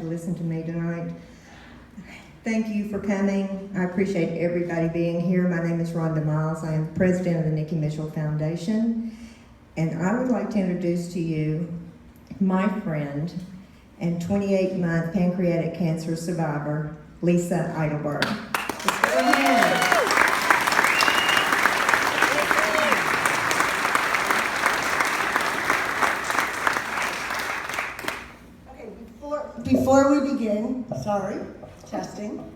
to listen to me tonight. Thank you for coming. I appreciate everybody being here. My name is Rhonda Miles. I am president of the Nikki Mitchell Foundation. And I would like to introduce to you my friend and 28-month pancreatic cancer survivor, Lisa Eidelberg. Let's go ahead. Before we begin, testing,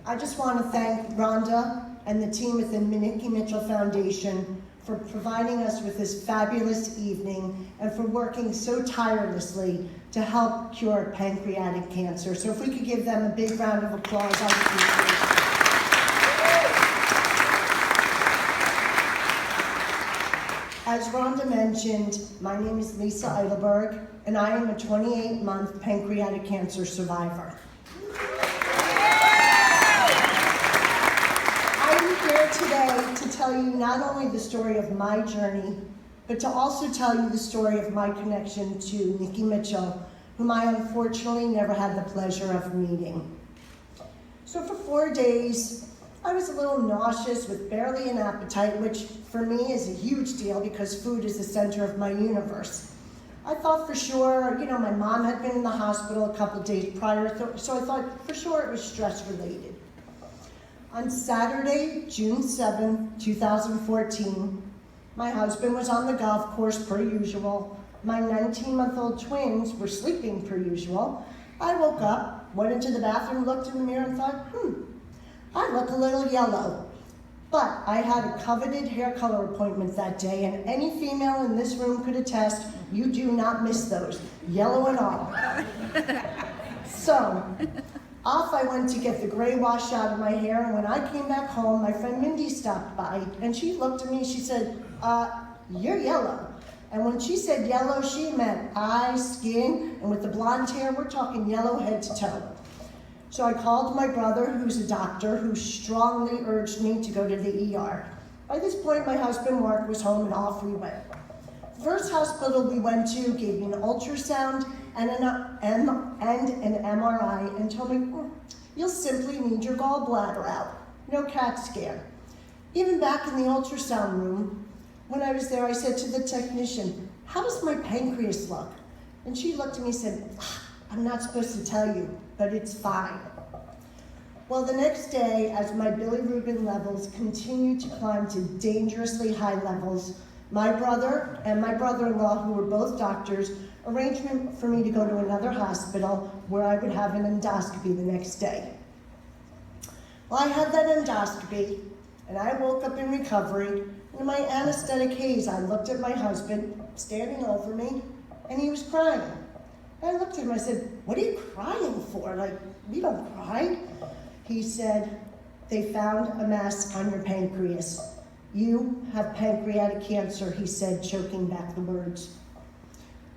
I just want to thank Rhonda and the team at the Nikki Mitchell Foundation for providing us with this fabulous evening and for working so tirelessly to help cure pancreatic cancer. So if we could give them a big round of applause, I would appreciate it. As Rhonda mentioned, my name is Lisa Eidelberg, and I am a 28-month pancreatic cancer survivor. I'm here today to tell you not only the story of my journey, but to also tell you the story of my connection to Nikki Mitchell, whom I unfortunately never had the pleasure of meeting. So for 4 days, I was a little nauseous with barely an appetite, which for me is a huge deal because food is the center of my universe. I thought for sure, my mom had been in the hospital a couple days prior, so I thought for sure it was stress related. On Saturday, June 7, 2014, my husband was on the golf course per usual. My 19-month-old twins were sleeping per usual. I woke up, went into the bathroom, looked in the mirror and thought, I look a little yellow. But I had a coveted hair color appointment that day, and any female in this room could attest, you do not miss those, yellow and all. So, off I went to get the gray wash out of my hair, and when I came back home, my friend Mindy stopped by, and she looked at me, she said, you're yellow. And when she said yellow, she meant eyes, skin, and with the blonde hair, we're talking yellow head to toe. So I called my brother, who's a doctor, who strongly urged me to go to the ER. By this point, my husband, Mark, was home and off we went. The first hospital we went to gave me an ultrasound and an MRI and told me, you'll simply need your gallbladder out. No CAT scan. Even back in the ultrasound room, when I was there, I said to the technician, how does my pancreas look? And she looked at me and said, I'm not supposed to tell you, but it's fine. Well, the next day, as my bilirubin levels continued to climb to dangerously high levels, my brother and my brother-in-law, who were both doctors, arranged for me to go to another hospital where I would have an endoscopy the next day. Well, I had that endoscopy, and I woke up in recovery. In my anesthetic haze, I looked at my husband standing over me, and he was crying. I looked at him, I said, what are you crying for? We don't cry. He said, they found a mass on your pancreas. You have pancreatic cancer, he said, choking back the words.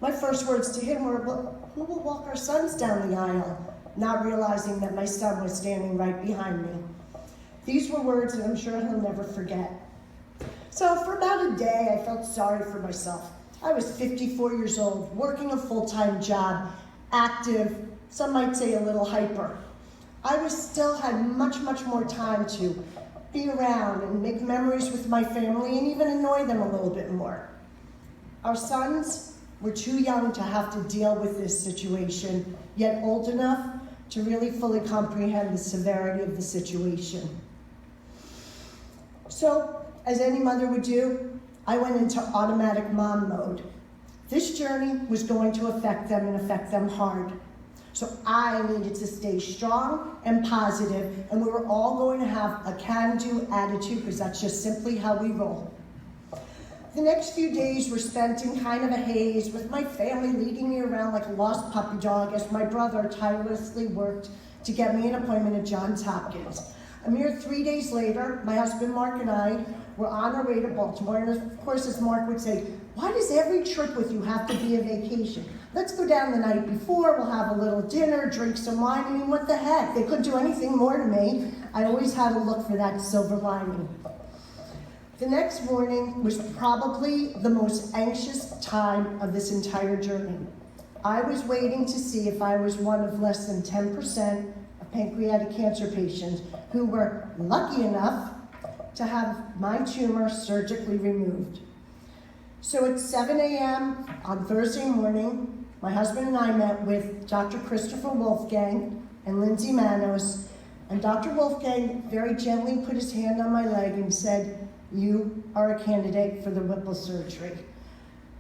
My first words to him were, well, who will walk our sons down the aisle? Not realizing that my son was standing right behind me. These were words that I'm sure he'll never forget. So for about a day, I felt sorry for myself. I was 54 years old, working a full-time job, active, some might say a little hyper. I still had much more time to be around and make memories with my family and even annoy them a little bit more. Our sons were too young to have to deal with this situation, yet old enough to really fully comprehend the severity of the situation. So, as any mother would do, I went into automatic mom mode. This journey was going to affect them and affect them hard. So I needed to stay strong and positive, and we were all going to have a can-do attitude because that's just simply how we roll. The next few days were spent in kind of a haze with my family leading me around like a lost puppy dog as my brother tirelessly worked to get me an appointment at Johns Hopkins. A mere 3 days later, my husband Mark and I were on our way to Baltimore, and of course, as Mark would say, why does every trip with you have to be a vacation? Let's go down the night before, we'll have a little dinner, drink some wine. I mean, what the heck? They couldn't do anything more to me. I always had to look for that silver lining. The next morning was probably the most anxious time of this entire journey. I was waiting to see if I was one of less than 10% of pancreatic cancer patients who were lucky enough to have my tumor surgically removed. So at 7 a.m. on Thursday morning, my husband and I met with Dr. Christopher Wolfgang and Lindsay Manos, and Dr. Wolfgang very gently put his hand on my leg and said, "You are a candidate for the Whipple surgery."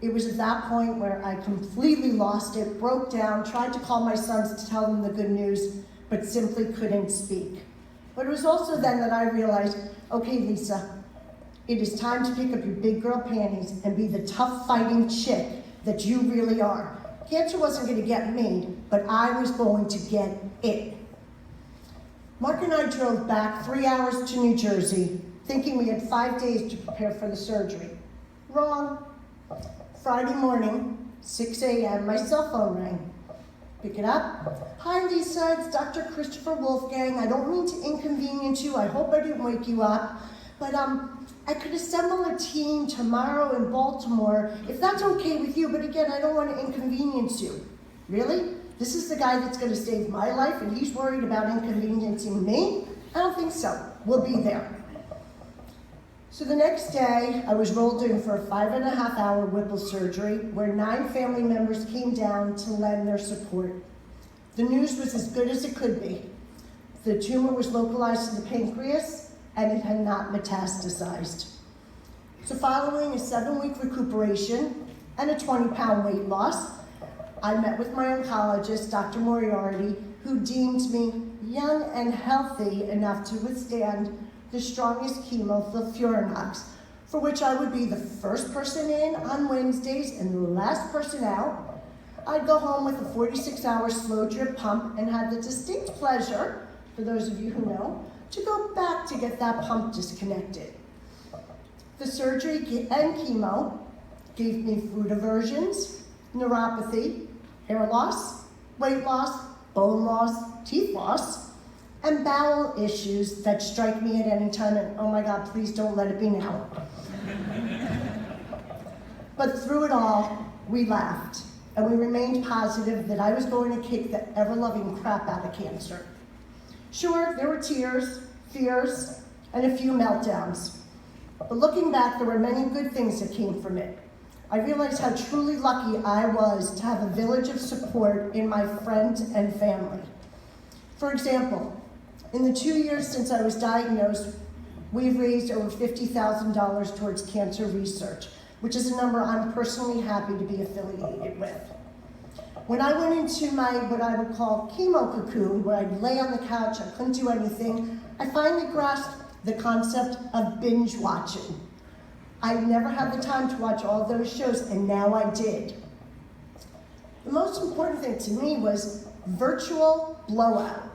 It was at that point where I completely lost it, broke down, tried to call my sons to tell them the good news, but simply couldn't speak. But it was also then that I realized, okay, Lisa, it is time to pick up your big girl panties and be the tough fighting chick that you really are. Cancer wasn't going to get me, but I was going to get it. Mark and I drove back 3 hours to New Jersey, thinking we had 5 days to prepare for the surgery. Wrong. Friday morning, 6 a.m., my cell phone rang. Pick it up. "Hi, Lisa, it's Dr. Christopher Wolfgang. I don't mean to inconvenience you. I hope I didn't wake you up. But I could assemble a team tomorrow in Baltimore, if that's okay with you. But again, I don't want to inconvenience you." Really? This is the guy that's going to save my life, and he's worried about inconveniencing me? I don't think so. We'll be there. So the next day, I was rolled in for a 5.5-hour Whipple surgery where 9 family members came down to lend their support. The news was as good as it could be. The tumor was localized to the pancreas and it had not metastasized. So following a 7-week recuperation and a 20-pound weight loss, I met with my oncologist, Dr. Moriarty, who deemed me young and healthy enough to withstand the strongest chemo, FOLFIRINOX, for which I would be the first person in on Wednesdays and the last person out. I'd go home with a 46-hour slow drip pump and had the distinct pleasure, for those of you who know, to go back to get that pump disconnected. The surgery and chemo gave me food aversions, neuropathy, hair loss, weight loss, bone loss, teeth loss, and bowel issues that strike me at any time, and oh my God, please don't let it be now. But through it all, we laughed, and we remained positive that I was going to kick the ever-loving crap out of cancer. Sure, there were tears, fears, and a few meltdowns. But looking back, there were many good things that came from it. I realized how truly lucky I was to have a village of support in my friends and family. For example, in the 2 years since I was diagnosed, we've raised over $50,000 towards cancer research, which is a number I'm personally happy to be affiliated with. When I went into my, what I would call chemo cocoon, where I'd lay on the couch, I couldn't do anything, I finally grasped the concept of binge watching. I never had the time to watch all those shows, and now I did. The most important thing to me was virtual blowout.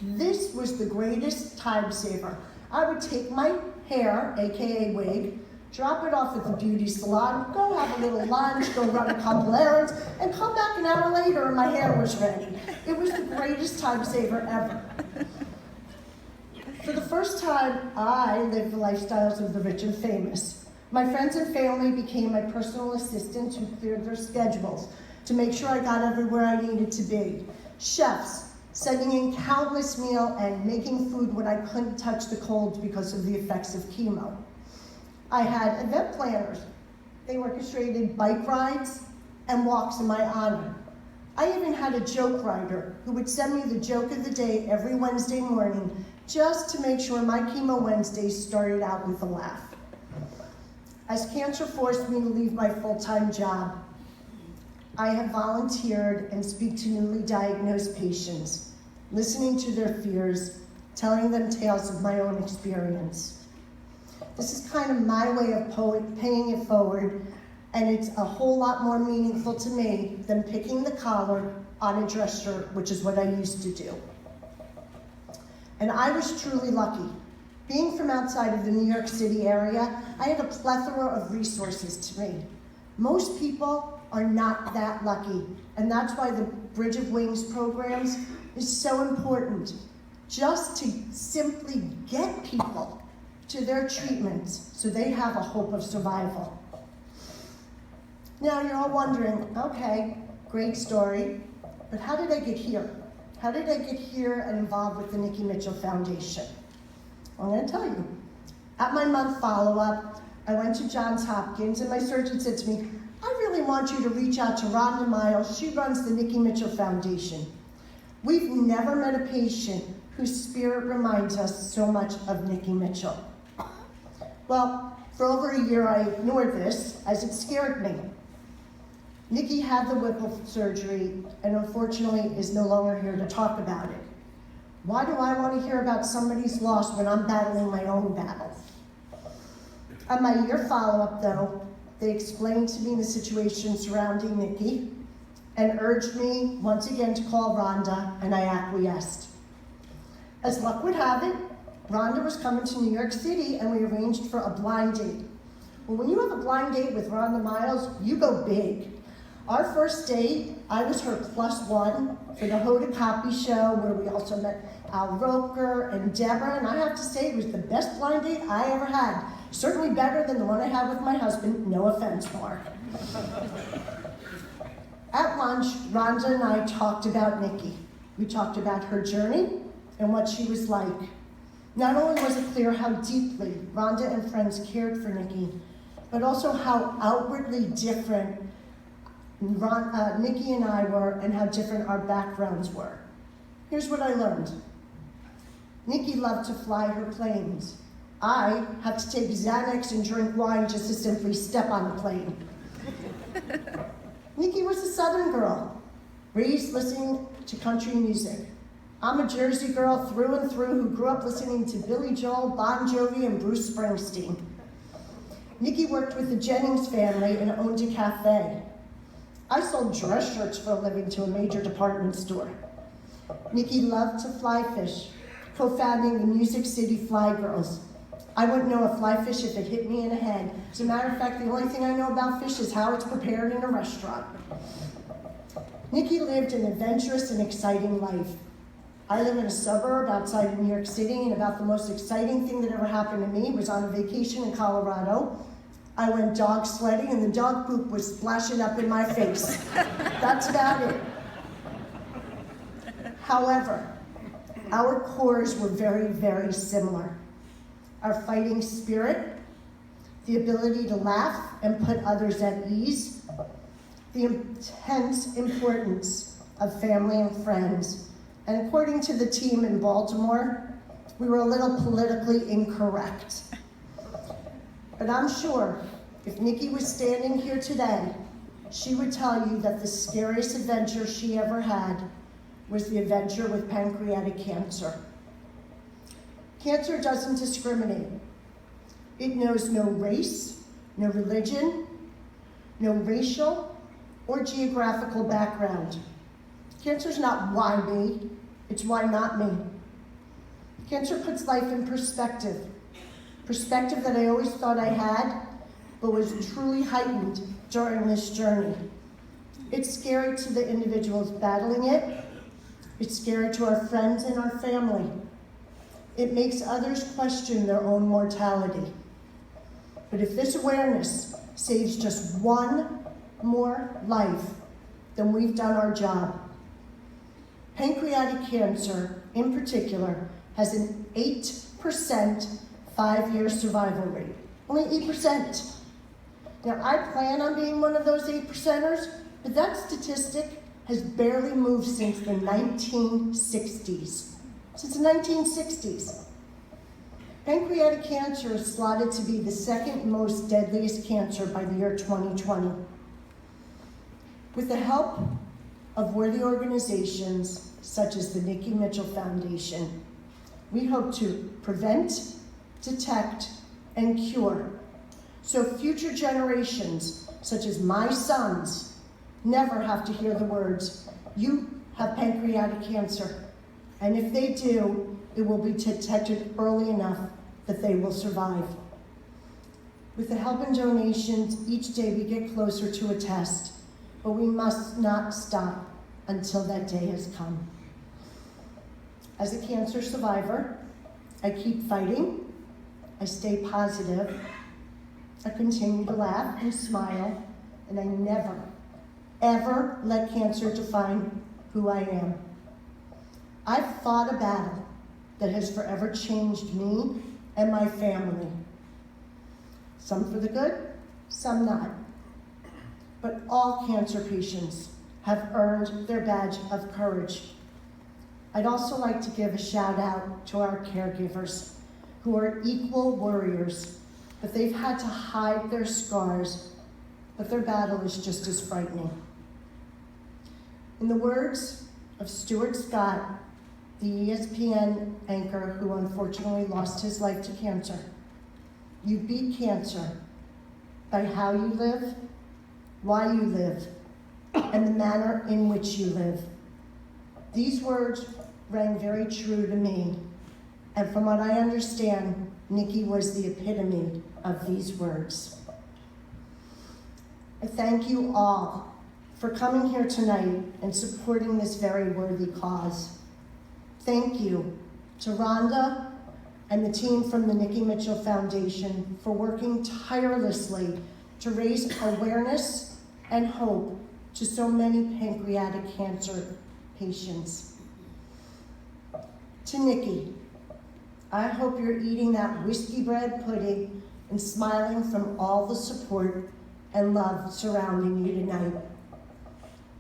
This was the greatest time saver. I would take my hair, AKA wig, drop it off at the beauty salon, go have a little lunch, go run a couple errands, and come back an hour later and my hair was ready. It was the greatest time saver ever. For the first time, I lived the lifestyles of the rich and famous. My friends and family became my personal assistants who cleared their schedules to make sure I got everywhere I needed to be. Chefs, sending in countless meals and making food when I couldn't touch the cold because of the effects of chemo. I had event planners. They orchestrated bike rides and walks in my honor. I even had a joke writer who would send me the joke of the day every Wednesday morning just to make sure my chemo Wednesdays started out with a laugh. As cancer forced me to leave my full-time job, I have volunteered and speak to newly diagnosed patients, listening to their fears, telling them tales of my own experience. This is kind of my way of paying it forward, and it's a whole lot more meaningful to me than picking the collar on a dress shirt, which is what I used to do. And I was truly lucky. Being from outside of the New York City area, I had a plethora of resources to me. Most people are not that lucky, and that's why the Bridge of Wings programs is so important, just to simply get people to their treatments so they have a hope of survival. Now you're all wondering, okay, great story, but how did I get here? How did I get here and involved with the Nikki Mitchell Foundation? Well, I'm going to tell you. At my month follow-up, I went to Johns Hopkins, and my surgeon said to me, I really want you to reach out to Rhonda Miles. She runs the Nikki Mitchell Foundation. We've never met a patient whose spirit reminds us so much of Nikki Mitchell. Well, for over a year, I ignored this as it scared me. Nikki had the Whipple surgery and unfortunately is no longer here to talk about it. Why do I want to hear about somebody's loss when I'm battling my own battle? On my year follow-up, though, they explained to me the situation surrounding Nikki and urged me once again to call Rhonda, and I acquiesced. As luck would have it, Rhonda was coming to New York City and we arranged for a blind date. Well, when you have a blind date with Rhonda Miles, you go big. Our first date, I was her +1 for the Hoda Copy show, where we also met Al Roker and Deborah, and I have to say it was the best blind date I ever had. Certainly better than the one I had with my husband, no offense, Mark. At lunch, Rhonda and I talked about Nikki. We talked about her journey and what she was like. Not only was it clear how deeply Rhonda and friends cared for Nikki, but also how outwardly different Nikki and I were and how different our backgrounds were. Here's what I learned. Nikki loved to fly her planes. I had to take Xanax and drink wine just to simply step on the plane. Nikki was a Southern girl, raised listening to country music. I'm a Jersey girl through and through who grew up listening to Billy Joel, Bon Jovi, and Bruce Springsteen. Nikki worked with the Jennings family and owned a cafe. I sold dress shirts for a living to a major department store. Nikki loved to fly fish, co-founding the Music City Fly Girls. I wouldn't know a fly fish if it hit me in the head. As a matter of fact, the only thing I know about fish is how it's prepared in a restaurant. Nikki lived an adventurous and exciting life. I live in a suburb outside of New York City, and about the most exciting thing that ever happened to me was on a vacation in Colorado. I went dog sledding, and the dog poop was splashing up in my face. That's about it. However, our cores were very, very similar. Our fighting spirit, the ability to laugh and put others at ease, the intense importance of family and friends. And according to the team in Baltimore, we were a little politically incorrect. But I'm sure if Nikki was standing here today, she would tell you that the scariest adventure she ever had was the adventure with pancreatic cancer. Cancer doesn't discriminate. It knows no race, no religion, no racial or geographical background. Cancer's not why me, it's why not me. Cancer puts life in perspective. Perspective that I always thought I had, but was truly heightened during this journey. It's scary to the individuals battling it. It's scary to our friends and our family. It makes others question their own mortality. But if this awareness saves just one more life, then we've done our job. Pancreatic cancer, in particular, has an 8% 5-year survival rate. Only 8%. Now, I plan on being one of those 8%ers, but that statistic has barely moved since the 1960s. Since the 1960s. Pancreatic cancer is slotted to be the second most deadliest cancer by the year 2020. With the help of worthy organizations such as the Nikki Mitchell Foundation, we hope to prevent, detect, and cure so future generations, such as my sons, never have to hear the words, "You have pancreatic cancer." And if they do, it will be detected early enough that they will survive. With the help and donations, each day we get closer to a test, but we must not stop until that day has come. As a cancer survivor, I keep fighting, I stay positive, I continue to laugh and smile, and I never, ever let cancer define who I am. I've fought a battle that has forever changed me and my family. Some for the good, some not. But all cancer patients have earned their badge of courage. I'd also like to give a shout out to our caregivers who are equal warriors, but they've had to hide their scars, but their battle is just as frightening. In the words of Stuart Scott, the ESPN anchor who unfortunately lost his life to cancer, you beat cancer by how you live, why you live, and the manner in which you live. These words rang very true to me, and from what I understand, Nikki was the epitome of these words. I thank you all for coming here tonight and supporting this very worthy cause. Thank you to Rhonda and the team from the Nikki Mitchell Foundation for working tirelessly to raise awareness and hope to so many pancreatic cancer patients. To Nikki, I hope you're eating that whiskey bread pudding and smiling from all the support and love surrounding you tonight.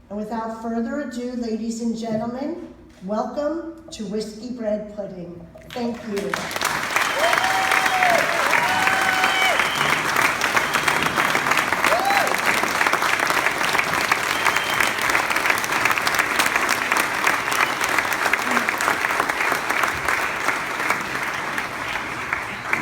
And without further ado, ladies and gentlemen, welcome to Whiskey Bread Pudding. Thank you.